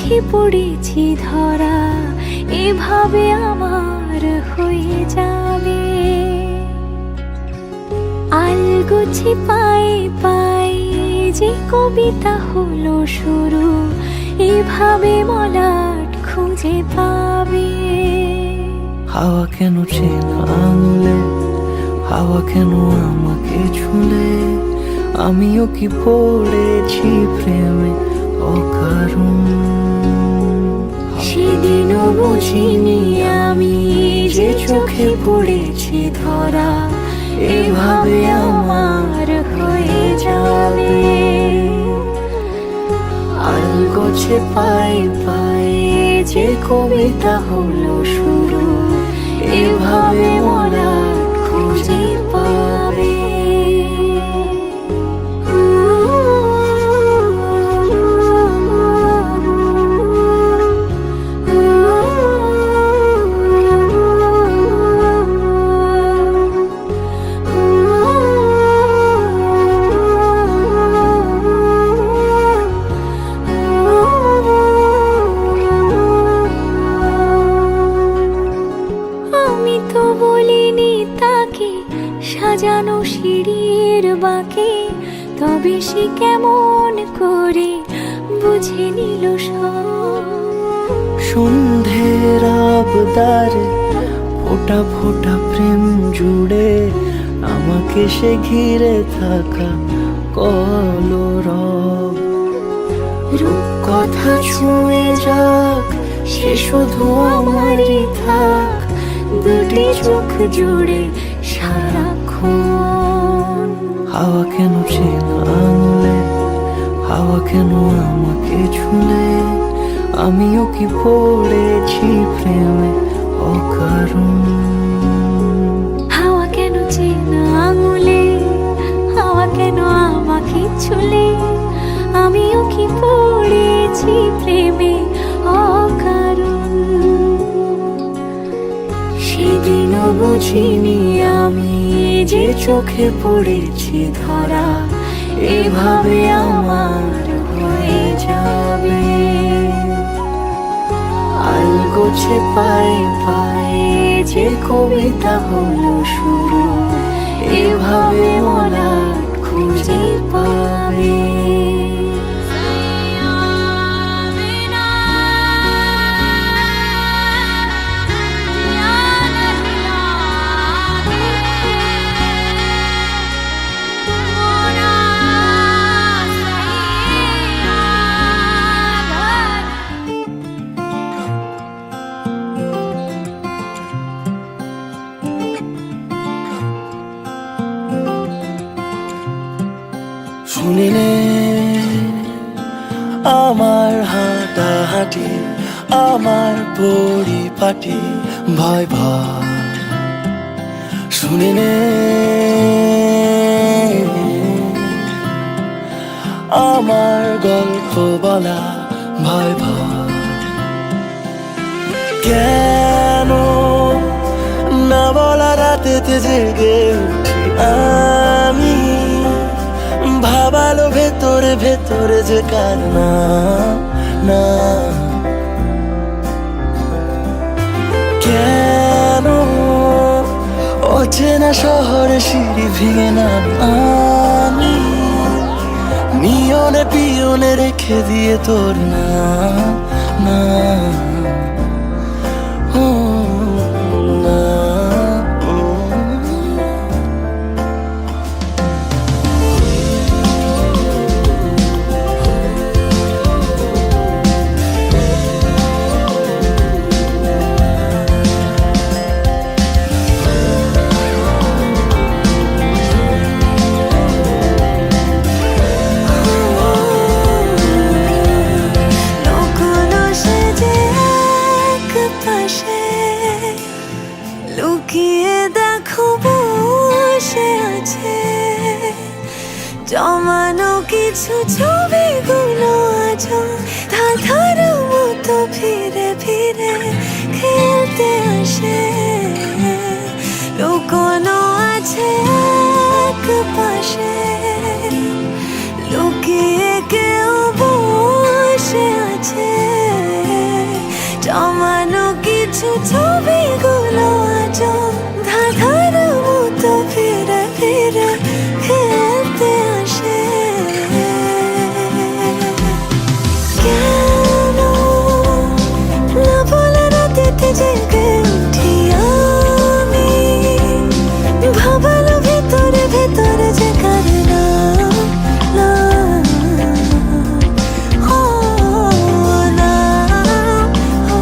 চোখে পড়েছি ধরা, এভাবে আমার হয়ে যাবে। আলগোছে পায়ে পায়ে যে কবিতা হলো শুরু, এভাবে মলাট খুঁজে পাবে। হাওয়া কেন চেনা আঙুলে, হাওয়া কেন আমাকে ছুলে, আমিও কি পড়েছি প্রেমে অকারণ। সেদিনও বুঝিনি আমি যে চোখে পড়েছি ধরা, এভাবে আমার হয়ে যাবে। আলগোছে পায়ে পায়ে যে কবিতা হলো শুরু, এভাবে মলাট খুঁজে পাবে। আমি তো বলিনি তাকে সাজানো সিঁড়ির বাঁকে, তবে সে কেমন করে বুঝে নিল সব। সন্ধ্যের আবদারে ফোটা ফোটা প্রেম জুড়ে, আমাকে সে ঘিরে থাকা কলরব। রূপকথা ছুঁয়ে যাক, সে শুধু আমারই থাক, দুটি চোখ জুড়ে সারাক্ষণ। হাওয়া কেন চেনা আঙুলে, হাওয়া কেন আমাকে ছুলে, আমিও কি পড়েছি প্রেমে অকারণ। হাওয়া কেন চেনা আঙুলে, হাওয়া কেন আমাকে ছুলে, আমিও কি পড়েছি প্রেমে অকারণ। সেদিনও বুঝিনি আমি যে চোখে পড়েছি ধরা, এভাবে আমার হয়ে যাবে। আলগোছে পায়ে পায়ে যে কবিতা হলো শুরু, এভাবে মলাট খুঁজে পাবে। শুনিলে আমার হাঁটাহাঁটি, আমার পরিপাটি ভয় ভয়। শুনিলে আমার গল্প বলা ভয় ভয়। কেন না বলা রাতেতে জেগে উঠি আমি, ভাবালো ভেতরে ভেতরে যে কান্না না। কেন অচেনা শহরে সিঁড়ি ভেঙে না আমি, নিয়নে পিয়নে রেখে দিয়ে তোর না না। লুকিয়ে দেখো বসে আছে জমানো কিছু ছবিগুলো, আজও ধাঁধার মতো ফিরে ফিরে খেলতে আসে। লুকোনো আছে এক পাশে, লুকিয়ে কেউ বসে আছে। জমানো কিছু ছবিগুলো আজও ধাঁধার মতো ফিরে ফিরে খেলতে আসে। কেন না বলে রাতেতে জেগে উঠি আমি, ভাবালো ভেতরে ভেতরে যে কারণা না, ও না, ও।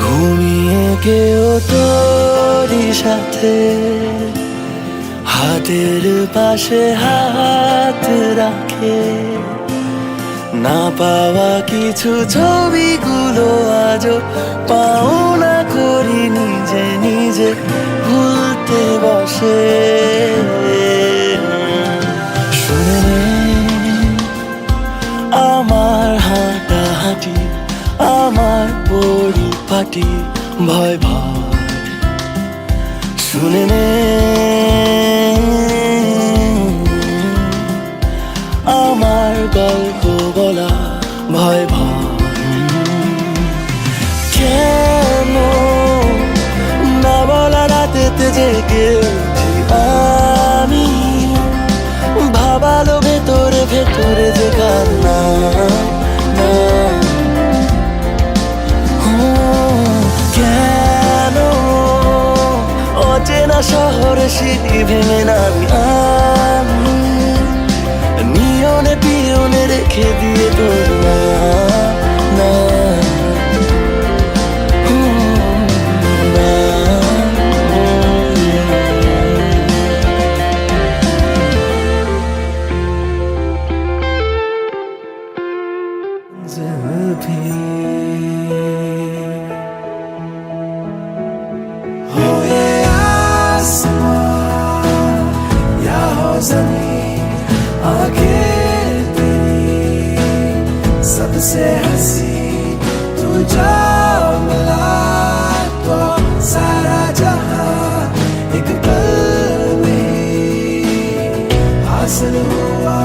ঘুমিয়ে কেউ তোরই সাথে হাতের পাশে হাত রাখে, না পাওয়া কিছু ছবিগুলো আজও পাওনা করি নিজে নিজে ভুলতে বসে। শুনে নে আমার হাঁটাহাঁটি, আমার পরিপাটি ভয় ভয়, শুনে নে আমার গল্প বলা ভয় ভয়। কেন না বলা রাতেতে জেগে উঠি আমি, ভাবালো ভেতরে ভেতরে যে কান্না না, কেন অচেনা শহরে সিঁড়ি ভেঙে নামি আমি, নিয়নে পিয়নে রেখে দিয়ে তোর না না, না। हो ये आसमां या हो ज़मीं, आंखें तेरी सबसे हंसी, तू जो मिला तो सारा जहां एक पल में हासिल हुआ।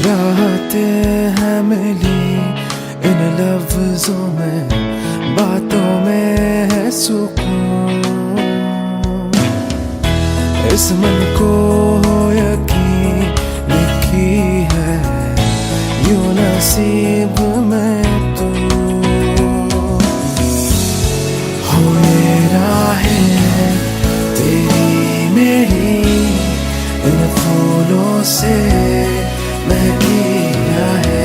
राहतें हैं मिली इन लफ्जों में, बातों में है सुकून, इस मन को हो यकीन लिखी है यूं नसीब में तू। हो ये राहें तेरी मेरी इन फूलों से महकी है,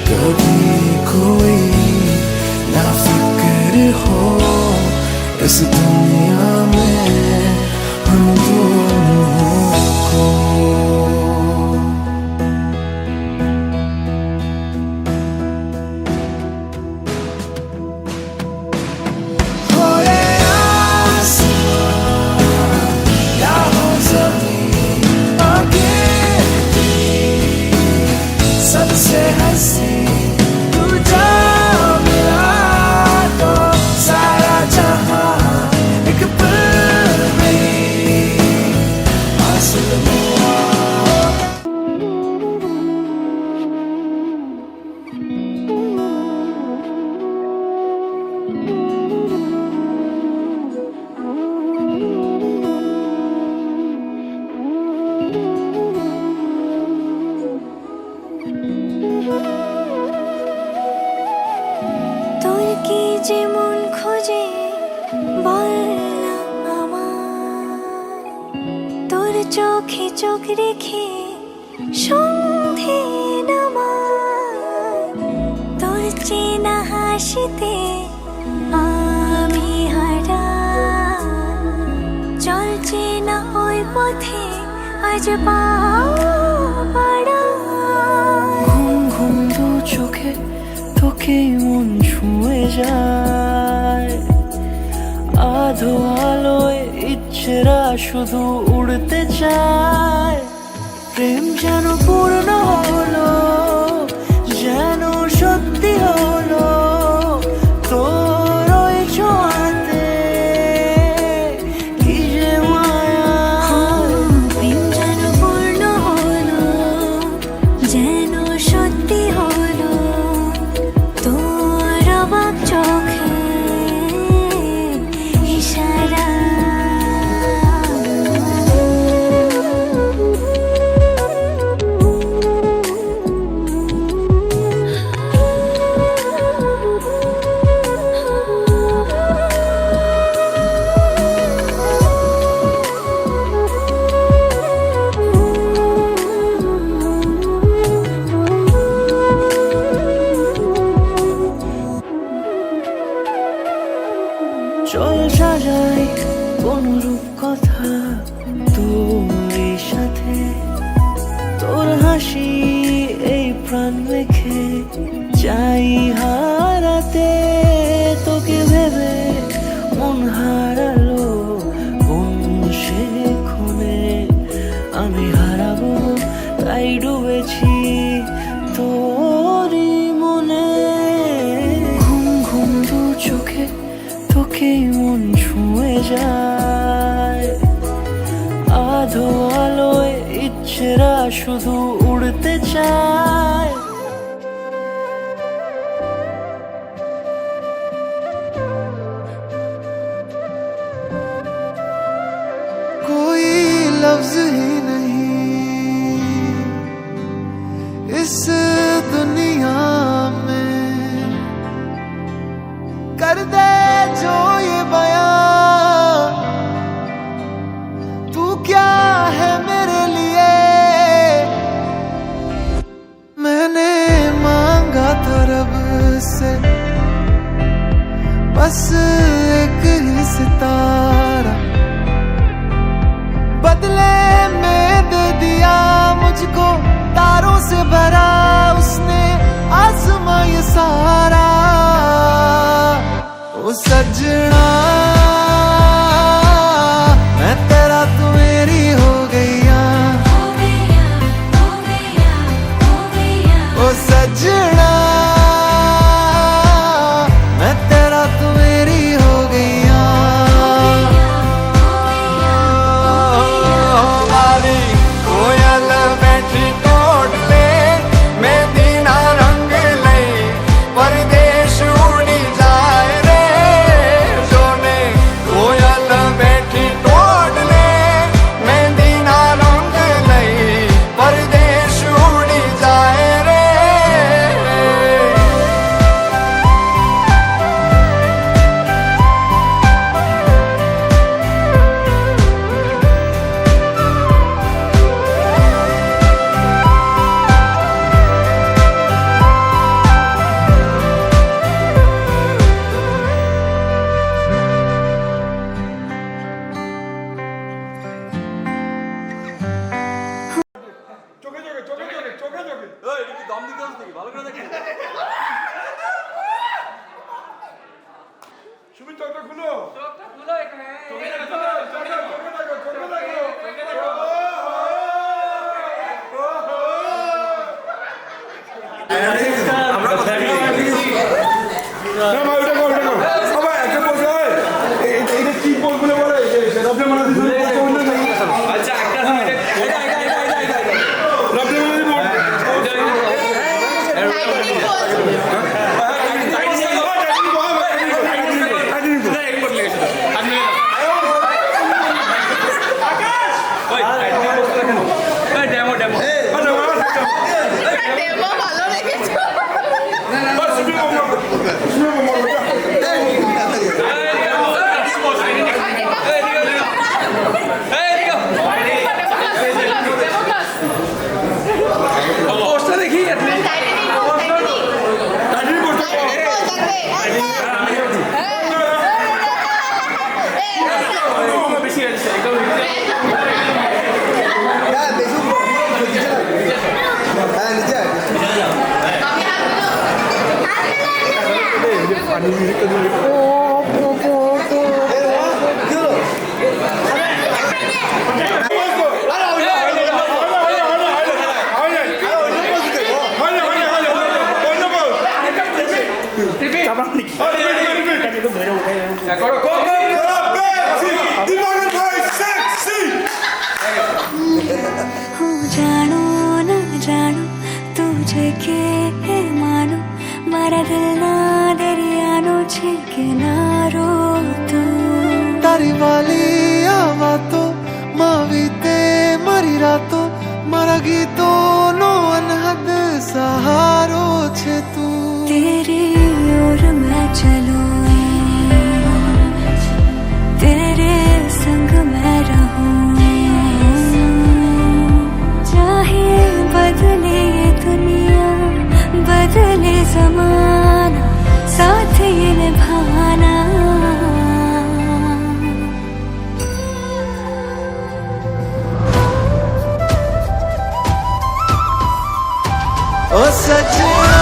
कभी कोई ना फिक्र हो इस दुनिया में हम दोनों को। যে মন খোঁজে বল না আমায়, তোর চোখে চোখ রেখে সন্ধে নামায়, তোর চেনা হাসিতে আমি হারাই, চল চেনা ওই পথে আজ পা বাড়াই। ঘুম ঘুম দু চোখে তোকে মন ছুঁয়ে যায়, আধো আলোয় ইচ্ছেরা শুধু উড়তে চায়। প্রেম যেন পূর্ণ হলো, যেন সত্যি হলো, তোর ওই ছোঁয়াতে কি যে মায়া। প্রেম যেন পূর্ণ হলো, যেন সত্যি হলো, তোর অবাক চোখে ইশারা। চল সাজাই কোন রূপ কথা তোর সাথে, তোর হাসি এই প্রাণ মেখে চাই হারাতে। তোকে ভেবে মন হারালো কোন সে ক্ষণে, আমি হারাবো তাই ডুবেছি তোরই মনে। ঘুম ঘুম দু চোখে তোকে মন ছুঁয়ে যায়, আধো আলোয় ইচ্ছেরা শুধু উড়তে চায়। कोई लफ्ज ही नहीं इस दुनिया में कर दे जो ये बयां, तू क्या है मेरे लिए। मैंने मांगा था रब से बस एक ही सितारा, बदले में दे दिया मुझको तारों से भरा उसने आसमां ये सारा। ओ सजना मैं तेरा तू मेरी हो गईया, ओ सजना मैं तेरा तू मेरी हो गईया। मारी कोयल बैठी टोट ले मैं दीना रंग लई परदेश उड़ी जाए रे सोने। कोयल बैठी टोट ले मैं दीना रंग लई परदेश उड़ी जाए रे। চোখে চোখে চোখে চোখে চোখে চোখে এই এটা কি দম দিতে হচ্ছে নাকি ভালো করে দেখি সুমিত চোখটা খুলো এখানে চোখে দেখো চোখে দেখো চোখে দেখো না ভাই ওটা কর সবাই একটা বসে এটা কি বলবো বলে সেটা আপনি মানে আচ্ছা একটা ডেমো ভালো লেগেছে તારી વાલી આવા તો માવીતે મારી રાતો મારા ગીતોનો અનહદ સહારો છે તું तेरी ओर मैं चलूं तेरे संग मैं रहूं चाहे बदले ये दुनिया बदले जमाना साथ ये निभाना ओ सजना